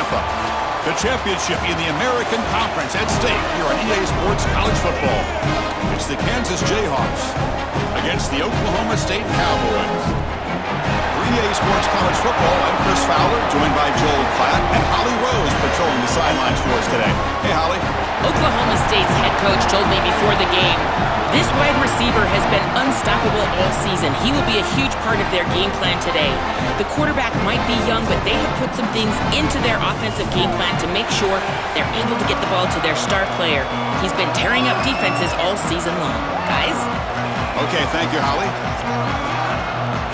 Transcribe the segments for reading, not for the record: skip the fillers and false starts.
Tampa. The championship in the American Conference at stake here on EA Sports College Football. It's the Kansas Jayhawks against the Oklahoma State Cowboys. For EA Sports College Football, I'm Chris Fowler, joined by Joel Klatt and Holly Rose patrolling the sidelines for us today. Hey, Holly. Oklahoma State's head coach told me before the game, this wide receiver has been unstoppable all season. He will be a huge part of their game plan today. The quarterback might be young, but they have put some things into their offensive game plan to make sure they're able to get the ball to their star player. He's been tearing up defenses all season long. Guys? Okay, thank you, Holly.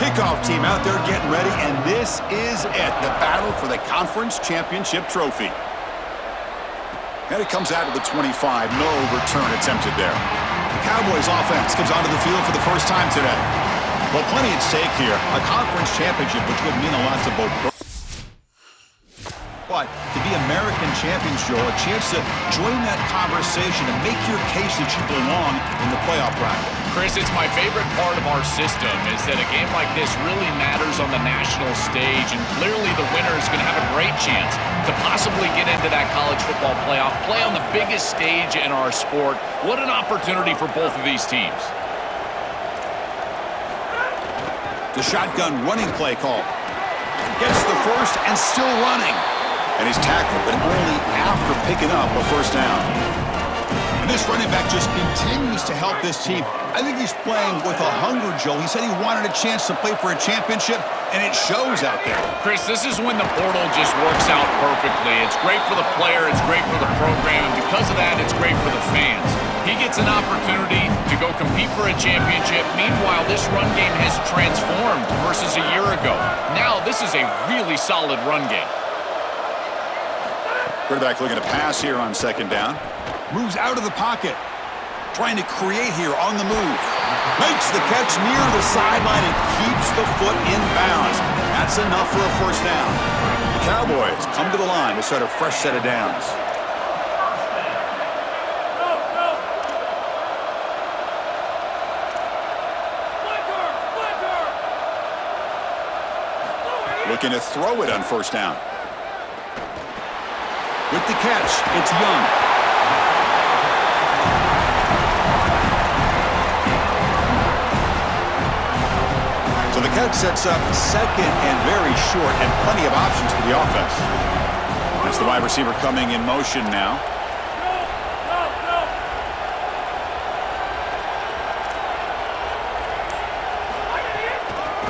Kickoff team out there getting ready, and this is it, the battle for the conference championship trophy. And it comes out of the 25, no return attempted there. The Cowboys offense comes onto the field for the first time today. Well, plenty at stake here. A conference championship, which would mean a lot to both. But to be American champions, Joel, a chance to join that conversation and make your case that you belong in the playoff bracket. Chris, it's my favorite part of our system is that a game like this really matters on the national stage, and clearly the winner is going to have a great chance to possibly get into that college football playoff, play on the biggest stage in our sport. What an opportunity for both of these teams. The shotgun running play call. Gets the first and still running. And he's tackled, but only after picking up a first down. And this running back just continues to help this team. I think he's playing with a hunger, Joe. He said he wanted a chance to play for a championship, and it shows out there. Chris, this is when the portal just works out perfectly. It's great for the player, it's great for the program, and because of that, it's great for the fans. He gets an opportunity to go compete for a championship. Meanwhile, this run game has transformed versus a year ago. Now, this is a really solid run game. Quarterback looking to pass here on second down. Moves out of the pocket. Trying to create here on the move. Makes the catch near the sideline and keeps the foot in bounds. That's enough for a first down. The Cowboys come to the line to start a fresh set of downs. Looking to throw it on first down. With the catch, it's Young. So the catch sets up second and very short, and plenty of options for the offense. That's the wide receiver coming in motion now.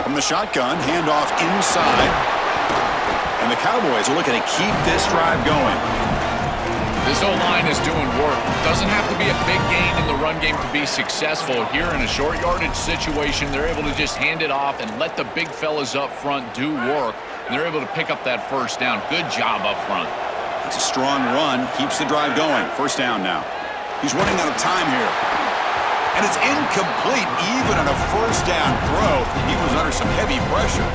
From the shotgun, handoff inside. And the Cowboys are looking to keep this drive going. This O-line is doing work. Doesn't have to be a big gain in the run game to be successful. Here in a short yardage situation, they're able to just hand it off and let the big fellas up front do work. And they're able to pick up that first down. Good job up front. It's a strong run. Keeps the drive going. First down now. He's running out of time here. And it's incomplete even on a first down throw. He was under some heavy pressure.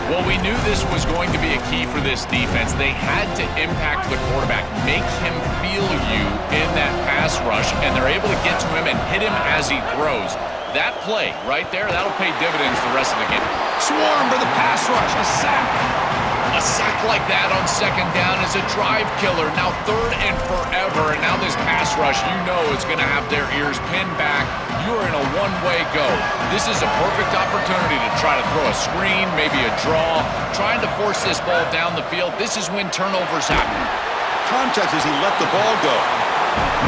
Well, we knew this was going to be a key for this defense. They had to impact the quarterback, make him feel you in that pass rush, and they're able to get to him and hit him as he throws. That play right there, that'll pay dividends the rest of the game. Swarm to the pass rush, a sack. A sack like that on second down is a drive killer. Now third and forever, and now this pass rush, you know, is going to have their ears pinned back. You're in a one-way go. This is a perfect opportunity to try to throw a screen, maybe a draw, trying to force this ball down the field. This is when turnovers happen. Contact as he let the ball go.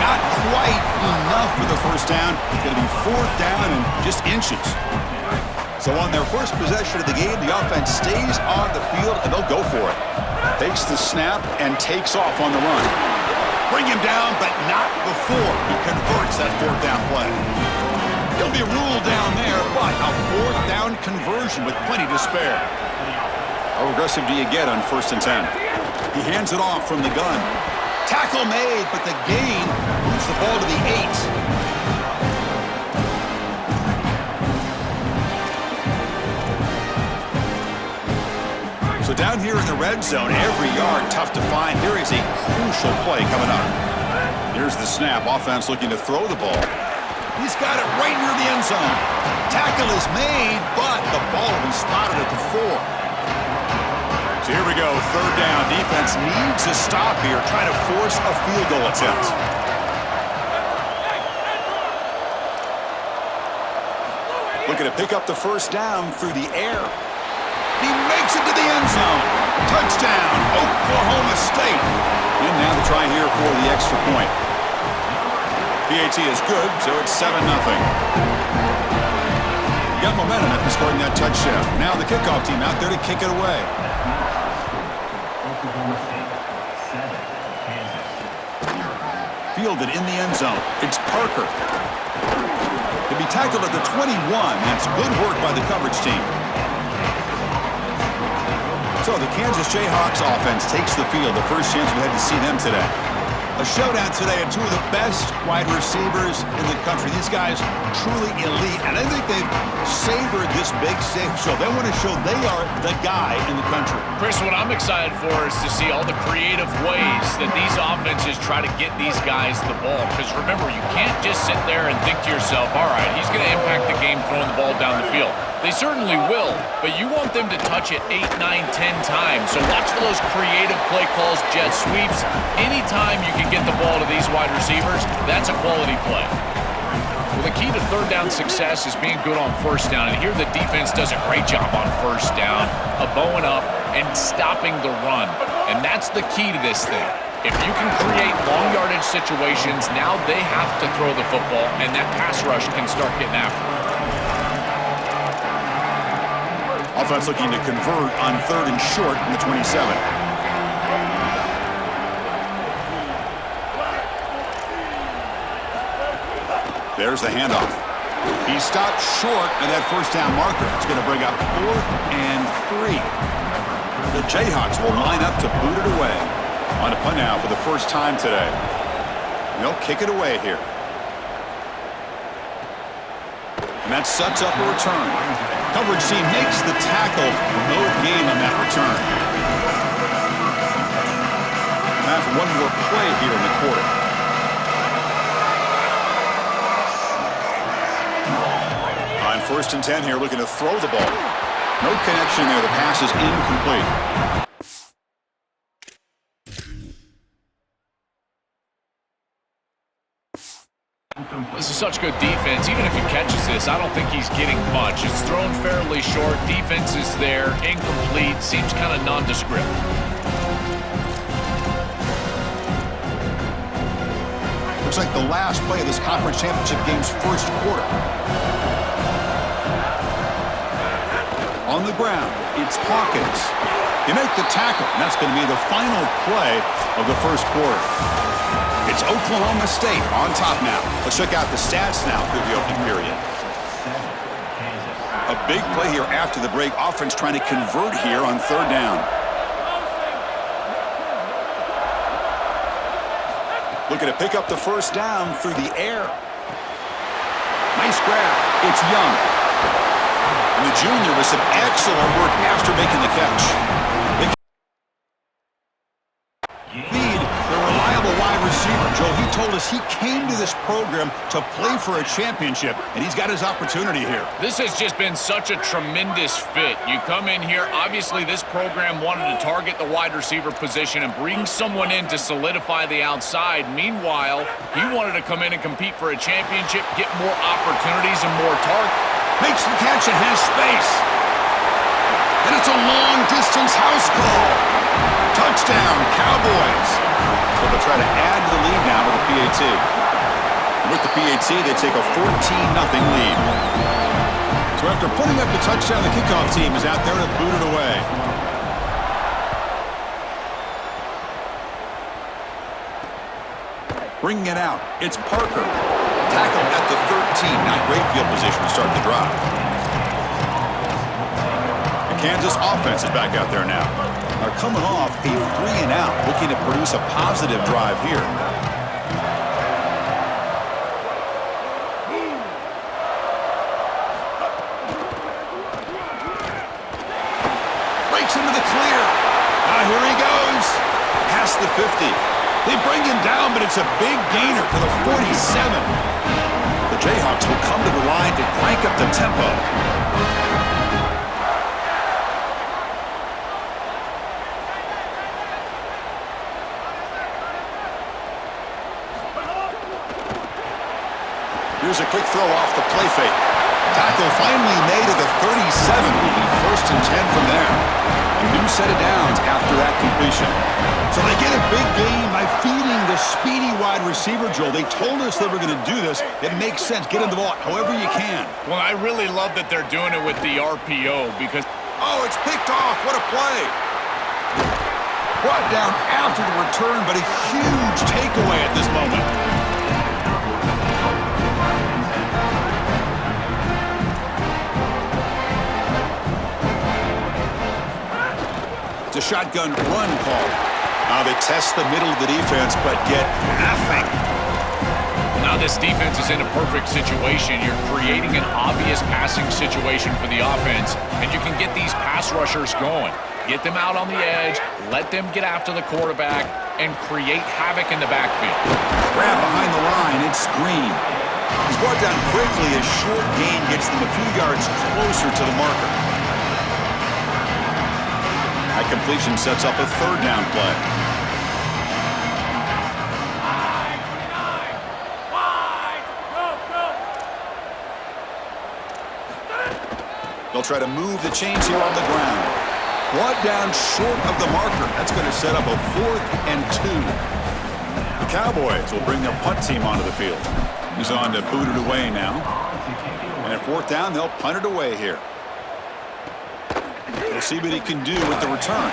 Not quite enough for the first down. Going to be fourth down and just inches. So on their first possession of the game, the offense stays on the field, and they'll go for it. Takes the snap and takes off on the run. Bring him down, but not before he converts that fourth down play. He'll be ruled down there, but a fourth down conversion with plenty to spare. How aggressive do you get on 1st and 10? He hands it off from the gun. Tackle made, but the gain moves the ball to the 8. So down here in the red zone, every yard tough to find. Here is a crucial play coming up. Here's the snap. Offense looking to throw the ball. He's got it right near the end zone. Tackle is made, but the ball will be spotted at the 4. So here we go. Third down. Defense offense needs a stop here, trying to force a field goal attempt. Looking to pick up the first down through the air. He makes it to the end zone. Touchdown, Oklahoma State. And now to try here for the extra point. PAT is good, so it's 7-0. Got momentum after scoring that touchdown. Now the kickoff team out there to kick it away. Fielded in the end zone. It's Parker. To be tackled at the 21. That's good work by the coverage team. So the Kansas Jayhawks offense takes the field. The first chance we had to see them today. A showdown today of two of the best wide receivers in the country. These guys truly elite, and I think they've savored this big stage show. They want to show they are the guy in the country. Chris, what I'm excited for is to see all the creative ways that these offenses try to get these guys the ball. Because remember, you can't just sit there and think to yourself, all right, he's going to impact the game throwing the ball down the field. They certainly will, but you want them to touch it 8, 9, 10 times. So watch for those creative play calls, jet sweeps. Anytime you can get the ball to these wide receivers, that's a quality play. Well, the key to third down success is being good on first down. And here the defense does a great job on first down, bowing up and stopping the run. And that's the key to this thing. If you can create long yardage situations, now they have to throw the football, and that pass rush can start getting after it. Offense looking to convert on 3rd and short from the 27. There's the handoff. He stopped short of that first down marker. It's going to bring up 4th and 3. The Jayhawks will line up to boot it away. On a punt now for the first time today. They'll kick it away here. And that sets up a return. Coverage team makes the tackle. No gain on that return. Time for one more play here in the quarter. On 1st and 10 here, looking to throw the ball. No connection there. The pass is incomplete. This is such good defense. Even if he catches this, I don't think he's getting much. It's thrown fairly short. Defense is there. Incomplete. Seems kind of nondescript. Looks like the last play of this conference championship game's first quarter. On the ground, it's Hawkins. They make the tackle, and that's going to be the final play of the first quarter. It's Oklahoma State on top now. Let's check out the stats now through the opening period. A big play here after the break. Offense trying to convert here on 3rd down. Looking to pick up the first down through the air. Nice grab. It's Young. And the junior with some excellent work after making the catch. Lead, the reliable wide receiver. Joe, he told us he came to this program to play for a championship, and he's got his opportunity here. This has just been such a tremendous fit. You come in here, obviously this program wanted to target the wide receiver position and bring someone in to solidify the outside. Meanwhile, he wanted to come in and compete for a championship, get more opportunities and more targets. Makes the catch and has space. And it's a long-distance house call. Touchdown, Cowboys. So they'll try to add to the lead now with the PAT. And with the PAT, they take a 14-0 lead. So after putting up the touchdown, the kickoff team is out there to boot it away. Bringing it out, it's Parker. Tackle at the 13. Not great field position to start the drive. The Kansas offense is back out there now. Are coming off a 3-and-out, looking to produce a positive drive here. Breaks into the clear. Here he goes. Past the 50. They bring him down, but it's a big gainer to the 47. The Jayhawks will come to the line to crank up the tempo. Here's a quick throw off the play fake. Tackle finally made at the 37. Will be 1st and 10 from there. A new set of downs after that completion. So they get a big game by feeding the speedy wide receiver, Joel. They told us they were going to do this. It makes sense. Get him the ball however you can. Well, I really love that they're doing it with the RPO because... Oh, it's picked off. What a play. Brought down after the return, but a huge takeaway at this moment. It's a shotgun run call. Now they test the middle of the defense, but get nothing. Now this defense is in a perfect situation. You're creating an obvious passing situation for the offense, and you can get these pass rushers going. Get them out on the edge, let them get after the quarterback, and create havoc in the backfield. Grab behind the line, it's Green. He's brought down quickly. A short gain gets them a few yards closer to the marker. That completion sets up a 3rd down play. They'll try to move the chains here on the ground. Brought down short of the marker. That's going to set up a 4th and 2. The Cowboys will bring their punt team onto the field. He's on to boot it away now. And at 4th down, they'll punt it away here. We'll see what he can do with the return.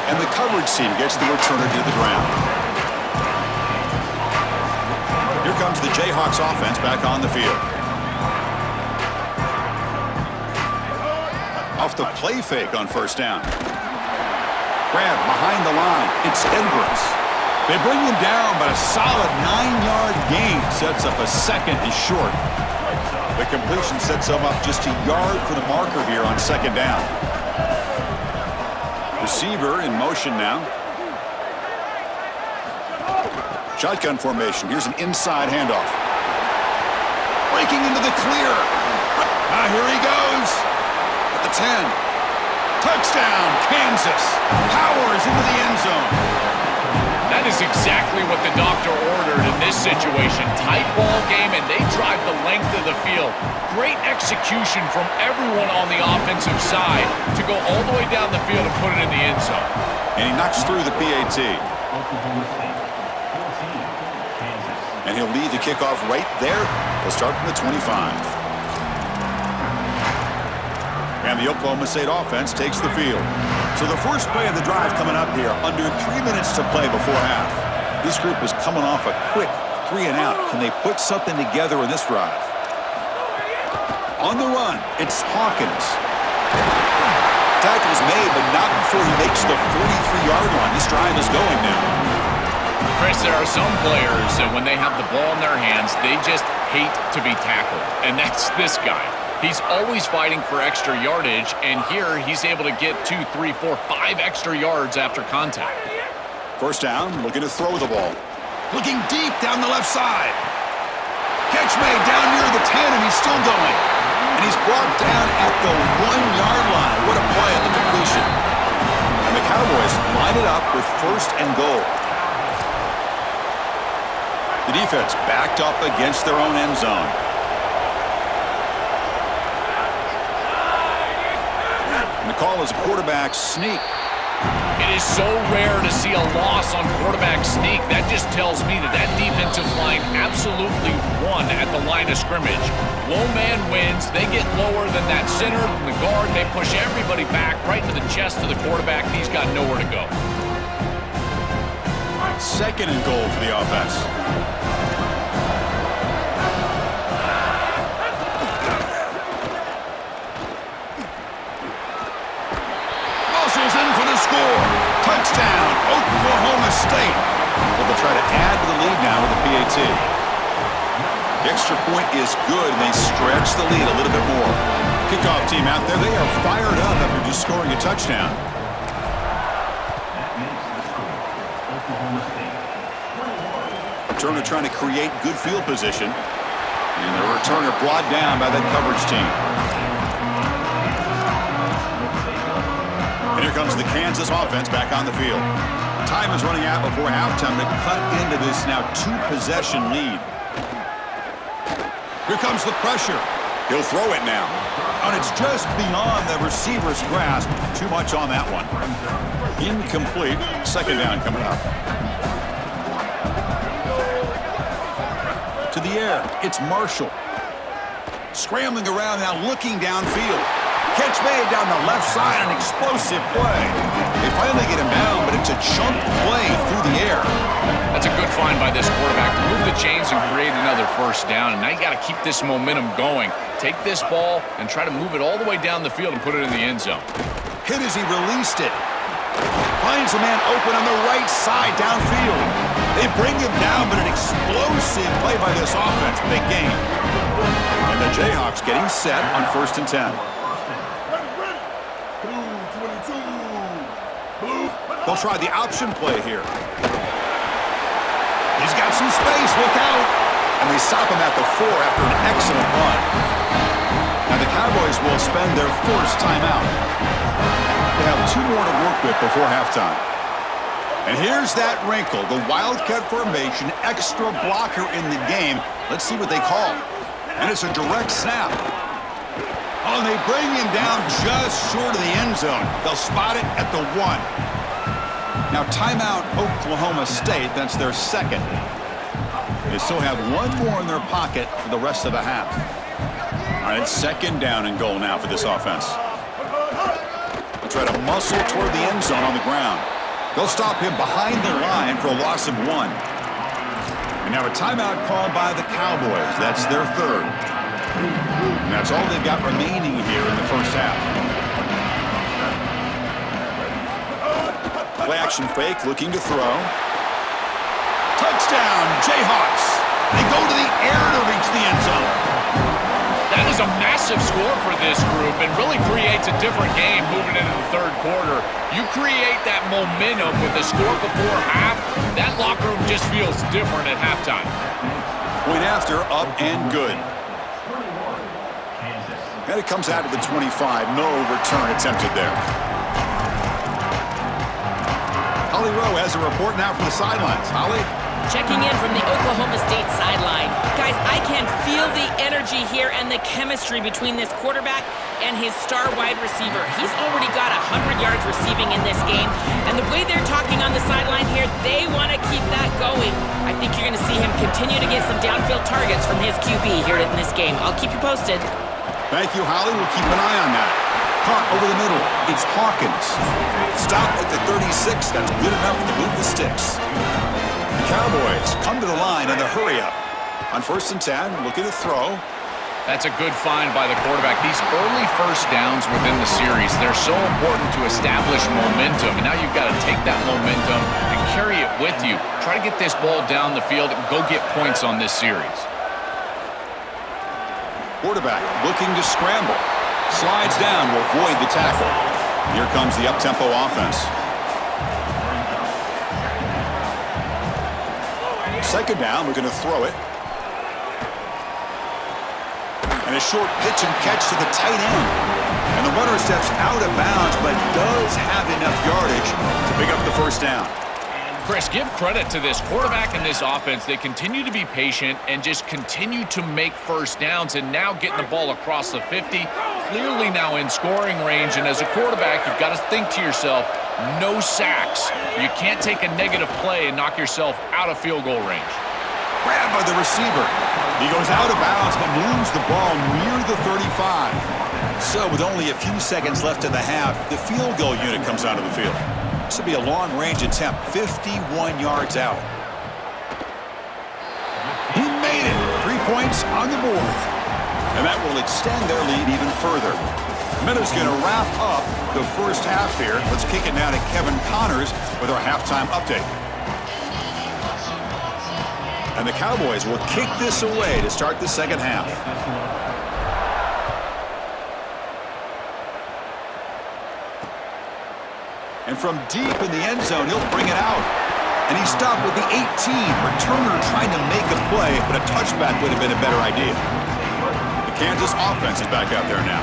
And the coverage team gets the returner to the ground. Here comes the Jayhawks offense back on the field. Off the play fake on 1st down. Grab behind the line. It's Edwards. They bring him down, but a solid 9-yard gain sets up a 2nd and short. The completion sets them up just a yard for the marker here on 2nd down. Receiver in motion now. Shotgun formation. Here's an inside handoff. Breaking into the clear. Here he goes. At the 10. Touchdown, Kansas. Powers into the end zone. That is exactly what the doctor ordered in this situation. Tight ball game, and they drive the length of the field. Great execution from everyone on the offensive side to go all the way down the field and put it in the end zone. And he knocks through the PAT. And he'll lead the kickoff right there. They'll start from the 25. And the Oklahoma State offense takes the field. So the first play of the drive coming up here, under 3 minutes to play before half. This group is coming off a quick 3 and out. Can they put something together in this drive? On the run, it's Hawkins. Tackle's made, but not before he makes the 43-yard line. This drive is going now. Chris, there are some players that when they have the ball in their hands, they just hate to be tackled. And that's this guy. He's always fighting for extra yardage, and here he's able to get 2, 3, 4, 5 extra yards after contact. 1st down, looking to throw the ball. Looking deep down the left side. Catch made down near the 10, and he's still going. And he's brought down at the 1-yard line. What a play at the completion. And the Cowboys line it up with 1st and goal. The defense backed up against their own end zone. And the call is a quarterback sneak. It is so rare to see a loss on quarterback sneak. That just tells me that that defensive line absolutely won at the line of scrimmage. Low man wins. They get lower than that center, than the guard. They push everybody back right into the chest of the quarterback. He's got nowhere to go. 2nd and goal for the offense. In for the score. Touchdown, Oklahoma State. Well, they'll try to add to the lead now with the PAT. The extra point is good, and they stretch the lead a little bit more. Kickoff team out there, they are fired up after just scoring a touchdown. Returner trying to create good field position. And the returner brought down by that coverage team. And here comes the Kansas offense back on the field. Time is running out before halftime to cut into this now 2-possession lead. Here comes the pressure. He'll throw it now. And it's just beyond the receiver's grasp. Too much on that one. Incomplete. Second down coming up. To the air. It's Marshall. Scrambling around now, looking downfield. Catch made down the left side, an explosive play. They finally get him down, but it's a chunk play through the air. That's a good find by this quarterback to move the chains and create another first down. And now you got to keep this momentum going. Take this ball and try to move it all the way down the field and put it in the end zone. Hit as he released it. Finds a man open on the right side downfield. They bring him down, but an explosive play by this offense. Big game. And the Jayhawks getting set on 1st and 10. They'll try the option play here. He's got some space. Look out. And they stop him at the 4 after an excellent run. Now the Cowboys will spend their first timeout. They have 2 more to work with before halftime. And here's that wrinkle. The Wildcat formation, extra blocker in the game. Let's see what they call. And it's a direct snap. Oh, and they bring him down just short of the end zone. They'll spot it at the 1. Now, timeout Oklahoma State. That's their second. They still have 1 more in their pocket for the rest of the half. All right, it's 2nd down and goal now for this offense. They'll try to muscle toward the end zone on the ground. They'll stop him behind the line for a loss of 1. And now a timeout called by the Cowboys. That's their 3rd. And that's all they've got remaining here in the first half. Play action fake, looking to throw. Touchdown, Jayhawks. They go to the air to reach the end zone. That is a massive score for this group and really creates a different game moving into the 3rd quarter. You create that momentum with the score before half, that locker room just feels different at halftime. Point after, up and good. And it comes out to the 25. No return attempted there. Holly Rowe has a report now from the sidelines. Holly? Checking in from the Oklahoma State sideline. Guys, I can feel the energy here and the chemistry between this quarterback and his star wide receiver. He's already got 100 yards receiving in this game. And the way they're talking on the sideline here, they want to keep that going. I think you're going to see him continue to get some downfield targets from his QB here in this game. I'll keep you posted. Thank you, Holly. We'll keep an eye on that. Caught over the middle. It's Hawkins. Stop at the 36. That's good enough to move the sticks. The Cowboys come to the line in the hurry-up. On 1st and 10, looking to throw. That's a good find by the quarterback. These early first downs within the series, they're so important to establish momentum. And now you've got to take that momentum and carry it with you. Try to get this ball down the field and go get points on this series. Quarterback looking to scramble. Slides down, will avoid the tackle. Here comes the up-tempo offense. 2nd down, we're going to throw it. And a short pitch and catch to the tight end. And the runner steps out of bounds, but does have enough yardage to pick up the 1st down. Chris, give credit to this quarterback and this offense. They continue to be patient and just continue to make first downs and now getting the ball across the 50. Clearly now in scoring range. And as a quarterback, you've got to think to yourself, no sacks. You can't take a negative play and knock yourself out of field goal range. Grabbed by the receiver. He goes out of bounds but moves the ball near the 35. So with only a few seconds left in the half, the field goal unit comes out of the field. This will be a long-range attempt, 51 yards out. He made it. 3 points on the board. And that will extend their lead even further. Minutes going to wrap up the first half here. Let's kick it now to Kevin Connors with our halftime update. And the Cowboys will kick this away to start the second half. And from deep in the end zone, he'll bring it out. And he stopped with the 18. Returner trying to make a play, but a touchback would have been a better idea. The Kansas offense is back out there now.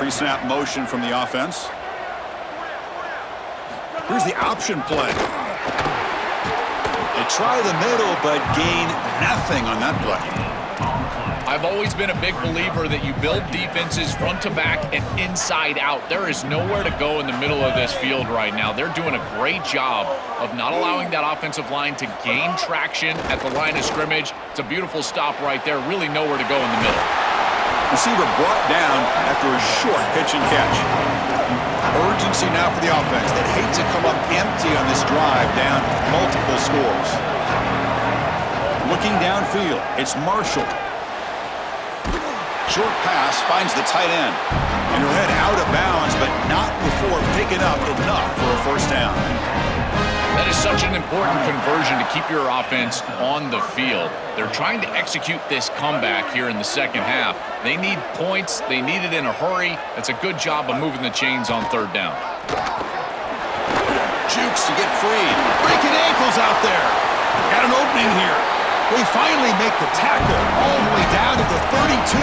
Pre-snap motion from the offense. Here's the option play. The try the middle, but gain nothing on that play. I've always been a big believer that you build defenses front to back and inside out. There is nowhere to go in the middle of this field right now. They're doing a great job of not allowing that offensive line to gain traction at the line of scrimmage. It's a beautiful stop right there. Really nowhere to go in the middle. Receiver brought down after a short pitch and catch. Urgency now for the offense that hates to come up empty on this drive, down multiple scores. Looking downfield, it's Marshall. Short pass finds the tight end. And he'll head out of bounds, but not before picking up enough for a first down. That is such an important conversion to keep your offense on the field. They're trying to execute this comeback here in the second half. They need points. They need it in a hurry. It's a good job of moving the chains on third down. Jukes to get free. Breaking ankles out there. Got an opening here. They finally make the tackle all the way down to the 32.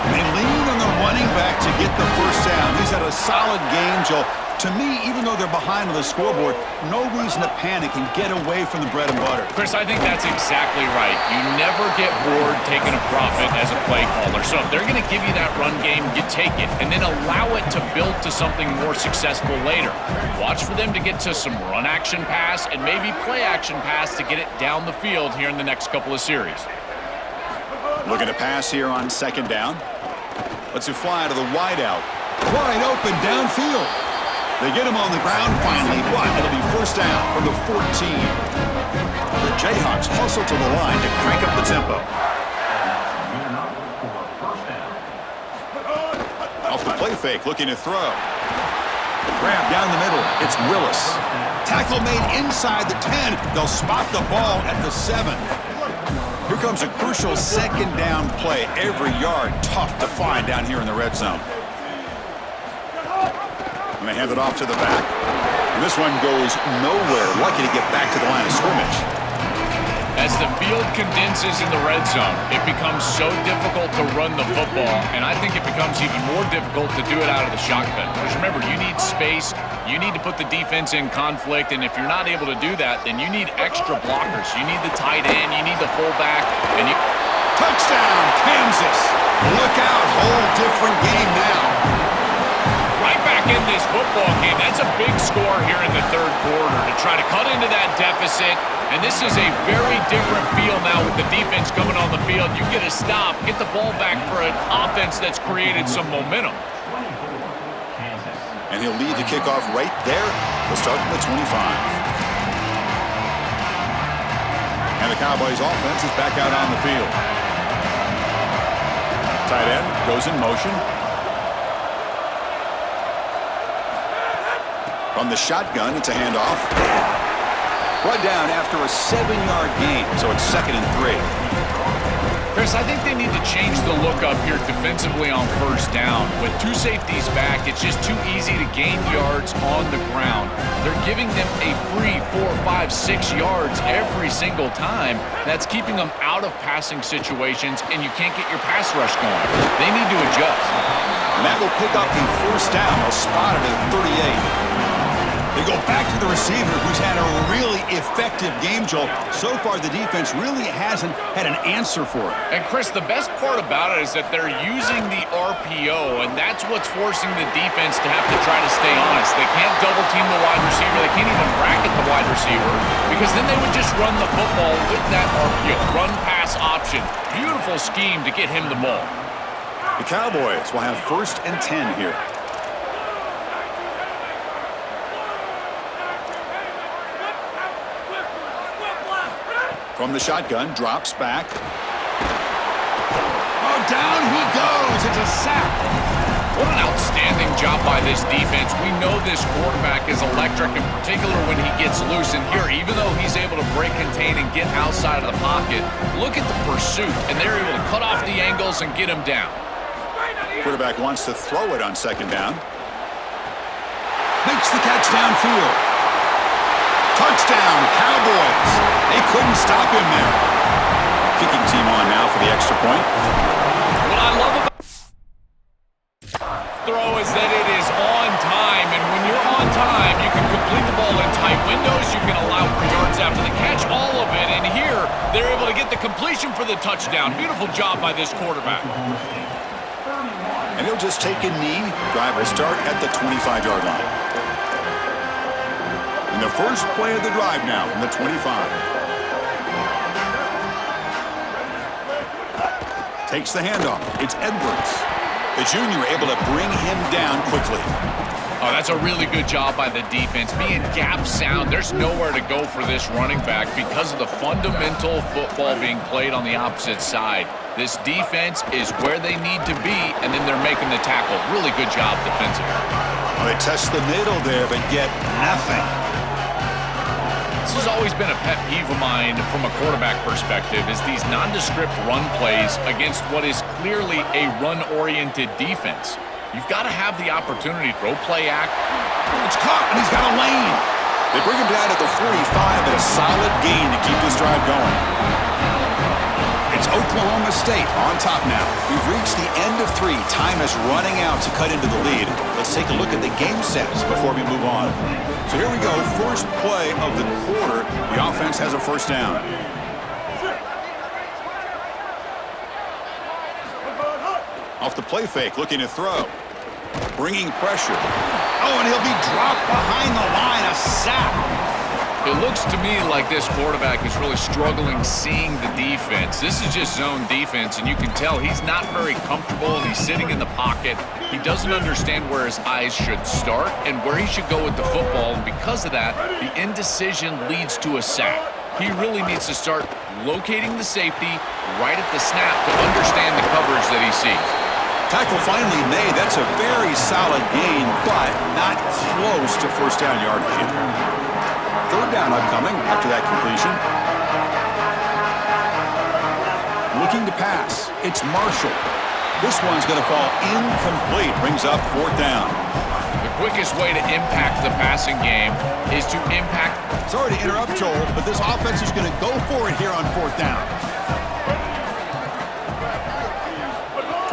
They lean on the running back to get the first down. He's had a solid game, Joel. To me, even though they're behind on the scoreboard, no reason to panic and get away from the bread and butter. Chris, I think that's exactly right. You never get bored taking a profit as a play caller. So if they're going to give you that run game, you take it and then allow it to build to something more successful later. Watch for them to get to some run action pass and maybe play action pass to get it down the field here in the next couple of series. Looking to pass here on second down. Lets it fly to the wideout. Wide open downfield. They get him on the ground finally, but it'll be first down from the 14. The Jayhawks hustle to the line to crank up the tempo. Off the play fake, looking to throw. Grab down the middle, it's Willis. Tackle made inside the 10. They'll spot the ball at the 7. Here comes a crucial second down play. Every yard tough to find down here in the red zone. And they hand it off to the back. And this one goes nowhere. Lucky to get back to the line of scrimmage. As the field condenses in the red zone, it becomes so difficult to run the football, and I think it becomes even more difficult to do it out of the shotgun. Because remember, you need space, you need to put the defense in conflict, and if you're not able to do that, then you need extra blockers. You need the tight end, you need the fullback, and you... Touchdown, Kansas! Look out, whole different game now. Right back in this football game. That's a big score here in the third quarter to try to cut into that deficit. And this is a very different feel now with the defense coming on the field. You get a stop, get the ball back for an offense that's created some momentum. And he'll lead the kickoff right there. They'll start from the 25. And the Cowboys offense is back out on the field. Tight end goes in motion. From the shotgun, it's a handoff. Brought down after a 7-yard gain, so it's 2nd and 3. Chris, I think they need to change the look up here defensively on first down. With two safeties back, it's just too easy to gain yards on the ground. They're giving them a free 4, 5, 6 yards every single time. That's keeping them out of passing situations, and you can't get your pass rush going. They need to adjust. And that will pick up the first down. They'll spot it at 38. They go back to the receiver, who's had a really effective game, Joel. So far, the defense really hasn't had an answer for it. And, Chris, the best part about it is that they're using the RPO, and that's what's forcing the defense to have to try to stay honest. They can't double-team the wide receiver. They can't even bracket the wide receiver because then they would just run the football with that RPO, run-pass option. Beautiful scheme to get him the ball. The Cowboys will have 1st and 10 here. From the shotgun, drops back. Oh, down he goes. It's a sack. What an outstanding job by this defense. We know this quarterback is electric, in particular when he gets loose. And here, even though he's able to break, contain, and get outside of the pocket, look at the pursuit. And they're able to cut off the angles and get him down. Quarterback wants to throw it on 2nd down. Makes the catch downfield. Touchdown, Cowboys. They couldn't stop him there. Kicking team on now for the extra point. What I love about throw is that it is on time, and when you're on time, you can complete the ball in tight windows. You can allow for yards after the completion for the touchdown. Beautiful job by this quarterback. And he'll just take a knee. Drive will start at the 25-yard line. And the first play of the drive now from the 25. Takes the handoff. It's Edwards. The junior able to bring him down quickly. Oh, that's a really good job by the defense. Being gap sound, there's nowhere to go for this running back because of the fundamental football being played on the opposite side. This defense is where they need to be, and then they're making the tackle. Really good job defensively. Well, they test the middle there, but get nothing. This has always been a pet peeve of mine from a quarterback perspective is these nondescript run plays against what is clearly a run-oriented defense. You've got to have the opportunity to throw play act. It's caught, and he's got a lane. They bring him down at the 45, but a solid gain to keep this drive going. It's Oklahoma State on top now. We've reached the end of 3. Time is running out to cut into the lead. Let's take a look at the game sets before we move on. So here we go. First play of the quarter. The offense has a first down. Off the play fake, looking to throw. Bringing pressure. Oh, and he'll be dropped behind the line. A sack. It looks to me like this quarterback is really struggling seeing the defense. This is just zone defense, and you can tell he's not very comfortable, and he's sitting in the pocket. He doesn't understand where his eyes should start and where he should go with the football, and because of that, the indecision leads to a sack. He really needs to start locating the safety right at the snap to understand the coverage that he sees. Tackle finally made. That's a very solid gain, but not close to first down yardage yet. Third down upcoming after that completion. Looking to pass. It's Marshall. This one's going to fall incomplete. Brings up fourth down. The quickest way to impact the passing game is to impact... Sorry to interrupt, Joel, but this offense is going to go for it here on fourth down.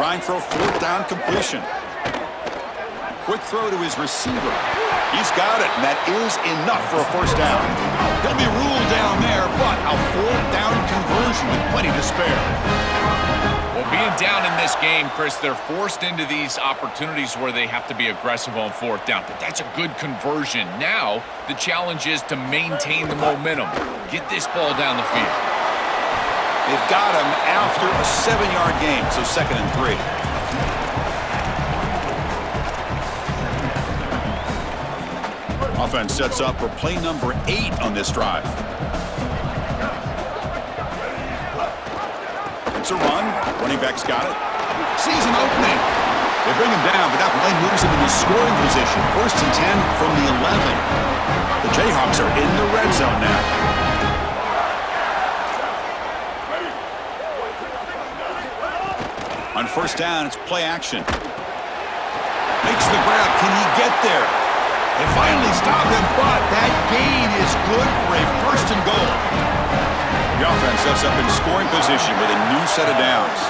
Trying for a fourth down completion. Quick throw to his receiver. He's got it, and that is enough for a first down. He'll be ruled down there, but a fourth down conversion with plenty to spare. Well, being down in this game, Chris, they're forced into these opportunities where they have to be aggressive on fourth down, but that's a good conversion. Now, the challenge is to maintain the momentum. Get this ball down the field. They've got him after a 7-yard gain, so 2nd and 3. Offense sets up for play number 8 on this drive. It's a run. Running back's got it. Sees an opening. They bring him down, but that play moves him into scoring position. 1st and 10 from the 11. The Jayhawks are in the red zone now. On first down, it's play action. Makes the grab. Can he get there? They finally stop him, but that gain is good for a 1st and goal. The offense sets up in scoring position with a new set of downs.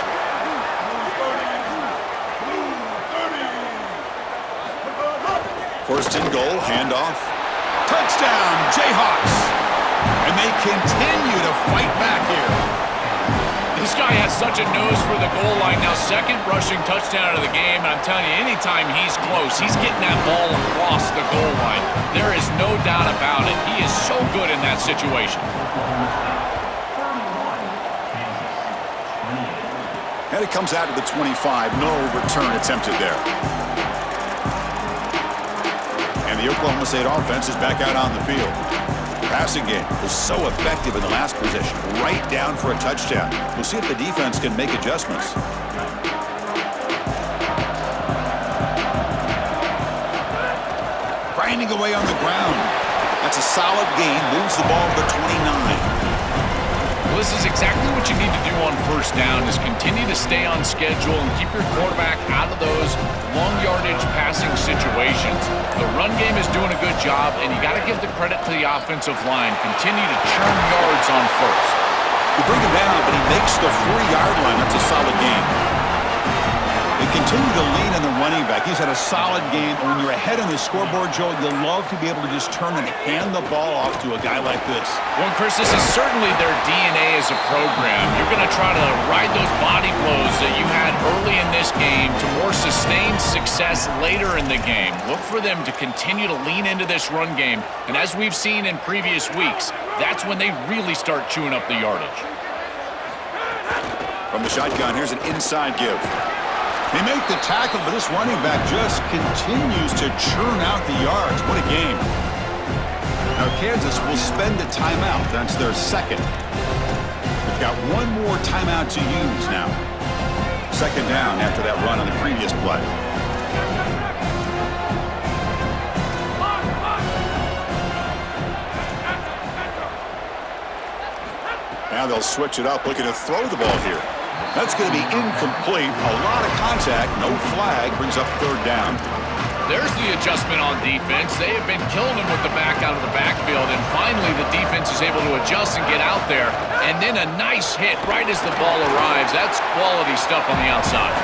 First and goal, handoff. Touchdown, Jayhawks. And they continue to fight back here. This guy has such a nose for the goal line. Now, 2nd rushing touchdown of the game. And I'm telling you, anytime he's close, he's getting that ball across the goal line. There is no doubt about it. He is so good in that situation. And it comes out to the 25. No return attempted there. And the Oklahoma State offense is back out on the field. Passing game was so effective in the last possession, right down for a touchdown. We'll see if the defense can make adjustments. Grinding away on the ground. That's a solid gain, moves the ball to the 29. Well, this is exactly what you need to do on first down is continue to stay on schedule and keep your quarterback out of those long yardage passing situations. The run game is doing a good job, and you got to give the credit to the offensive line. Continue to churn yards on first. You bring him down, but he makes the 4-yard line. That's a solid gain. They continue to lean on the running back. He's had a solid game. When you're ahead on the scoreboard, Joe, you'll love to be able to just turn and hand the ball off to a guy like this. Well, Chris, this is certainly their DNA as a program. You're going to try to ride those body blows that you had early in this game to more sustained success later in the game. Look for them to continue to lean into this run game. And as we've seen in previous weeks, that's when they really start chewing up the yardage. From the shotgun, here's an inside give. They make the tackle, but this running back just continues to churn out the yards. What a game. Now, Kansas will spend a timeout. That's their second. They've got one more timeout to use now. Second down after that run on the previous play. Now they'll switch it up, looking to throw the ball here. That's going to be incomplete. A lot of contact. No flag. Brings up third down. There's the adjustment on defense. They have been killing them with the back out of the backfield, and finally the defense is able to adjust and get out there. And then a nice hit right as the ball arrives. That's quality stuff on the outside.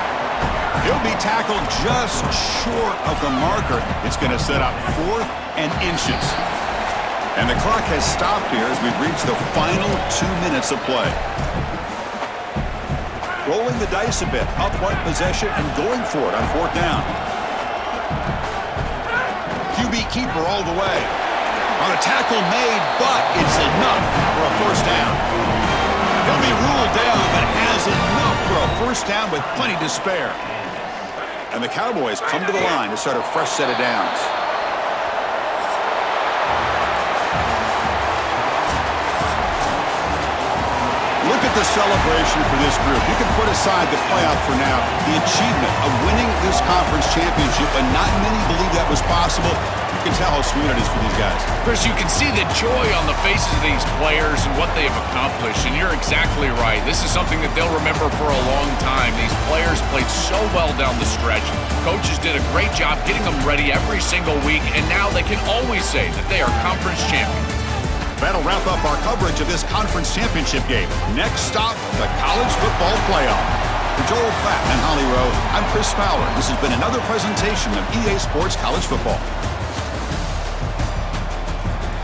He'll be tackled just short of the marker. It's going to set up 4th and inches. And the clock has stopped here as we've reached the final 2 minutes of play. Rolling the dice a bit, up one possession and going for it on 4th down. QB keeper all the way. On a tackle made, but it's enough for a first down. He'll be ruled down, but has enough for a first down with plenty to spare. And the Cowboys come to the line to start a fresh set of downs. Look at the celebration for this group. You can put aside the playoff for now, the achievement of winning this conference championship, but not many believe that was possible. You can tell how sweet it is for these guys. Chris, you can see the joy on the faces of these players and what they've accomplished, and you're exactly right. This is something that they'll remember for a long time. These players played so well down the stretch. Coaches did a great job getting them ready every single week, and now they can always say that they are conference champions. That'll wrap up our coverage of this conference championship game. Next stop, the college football playoff. For Joel Platt and Holly Rowe, I'm Chris Fowler. This has been another presentation of EA Sports College Football.